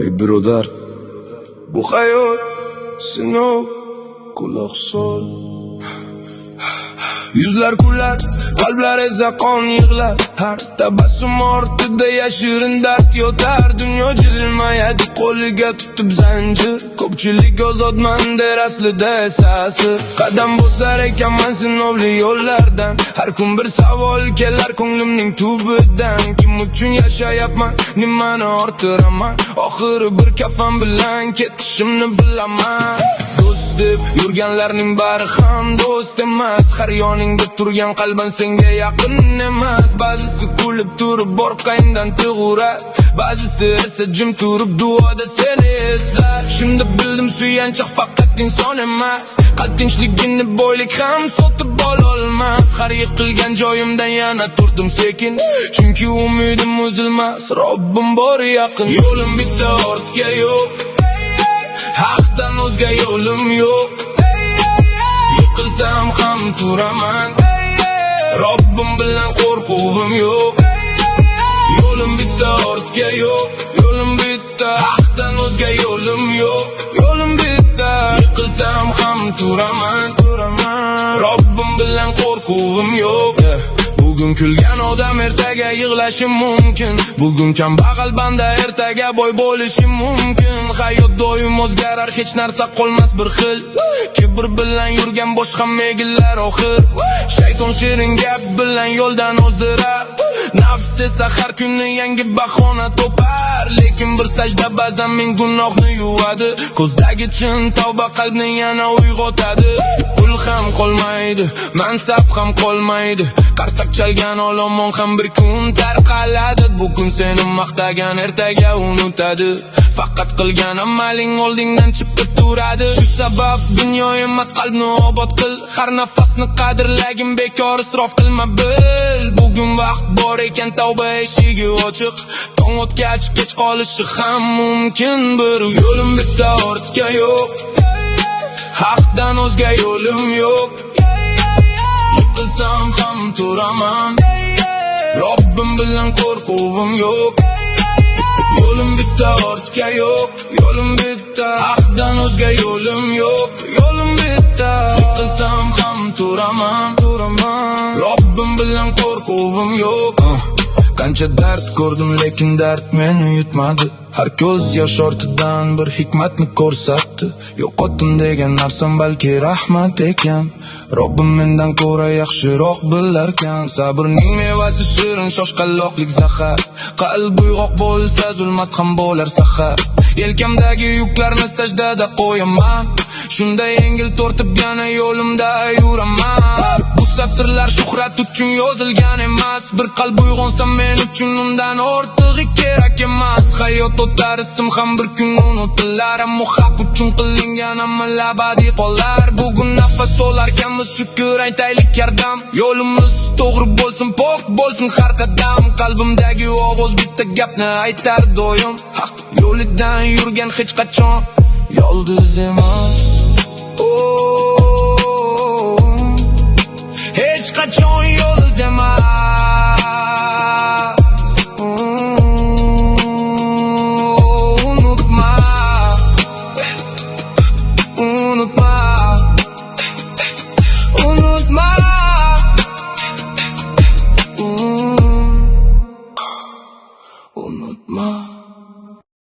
Ey birodar, bu hayot sinov, quloq sol. Yuzlar kullar, qalblar esa qon yig'lar. Har tabassum ortida yashirin dard yotar. Dunyo jilmayadi qo'liga tutib zanjir. Ko'pchilik ozodman der aslida esasi. Qadam bosar ekanman sinovli yo'llardan. Har kun bir savol kelar ko'nglimning tubidan. Kim uchun yashayapman, nimani orttiraman? Oxiri bir kafan bilan ketishimni bilaman. Do'st deb yurganlarning bari ham do'st emas. Har yoningda turgan qalbin senga yaqin emas. Ba'zisi kulib turib orqangdan tug'urar, ba'zisi esa jim turib duoda seni eslar. Shunda bildim suyanchiq faqat inson emas. Qalb tinchligini boylik ham sotib ololmas. Har yiqilgan joyimdan yana turdim sekin, chunki umidim uzilmas, Robbim bor yaqin. Yo'lim bitta, ortga yo'q, haqdan o'zga yo'lim yo'q. Yiqilsam ham turaman, Robbim bilan qo'rquvim yo'q. Yo'lim bitta, ortga yo'q, yo'lim bitta, haqdan o'zga yo'lim yo'q. Yo'lim bitta, yiqilsam ham turaman, Robbim bilan qo'rquvim yo'q. Bugun kulgan odam ertaga yig'lashi mumkin. Bugun kambag'al banda ertaga boy bo'lishi mumkin. Hayot doim o'zgarar, hech narsa qolmas bir xil. Kibr bilan yurgan boshqa megillar oxir. Shayton shirin gap bilan yo'ldan ozdirar. Nafs esa har kuni yangi bahona topar. Lekin bir sajda ba'zan ming gunohni yuvadi. Ko'zdagi chin tavba qalbni yana uyg'otadi. Pul ham qolmaydi, mansab ham qolmaydi. Qarsak chalgan olomon ham bir kun tarqaladi. Bugun seni maqtagan ertaga unutadi. Faqat qilgan amaling oldingdan chiqib turadi. Shu sabab dunyo emas qalbni obod qil. Har nafasni qadrlagin, bekor isrof qilma bil. Bugun vaqt bor ekan, tavba eshigi ochiq. Tong o'tgach kech qolishi ham mumkin. Bir yo'lim bitta, ortga yo'q, haqdan o'zga yo'lim yo'q. Yiqilsam ham turaman, Robbim bilan qo'rquvim yo'q. Yo'lim bitta, ortga yo'q, yo'lim bitta, haqdan o'zga yo'lim yo'q. Yo'lim bitta, yiqilsam ham turaman, Robbim bilan qo'rquvim yo'q. Qancha dard ko'rdim, lekin dard meni yutmadi. Har ko'z yosh ortidan bir hikmatni ko'rsatdi. Yo'qotdim degan narsam balki rahmat ekan. Robbim mendan ko'ra yaxshiroq bilarkan. Sabrning mevasi shirin, shoshqaloqlik zahar. Qalb uyg'oq bo'lsa, zulmat ham bo'lar sahar. Yelkamdagi yuklarni sajdada qo'yaman. Shunda yengil tortib yana yo'limda yuraman. Bu satrlar shuhrat uchun yozilgan emas. Bir qalb uyg'onsa men uchun undan ortig'i kerak emas. Hayot o'tar, ism ham bir kun unutilar. Ammo haq uchun qilingan amal abadiy qolar. Bugun nafas olarkanmiz, shukr aytaylik yordam. Yo'limiz to'g'ri bo'lsin, pok bo'lsin har qadam. Qalbimdagi ovoz bitta gapni aytar doim: haq yo'lidan yurgan hech qachon yoldiz emas. Hech qachon yoldiz emas. Unutma.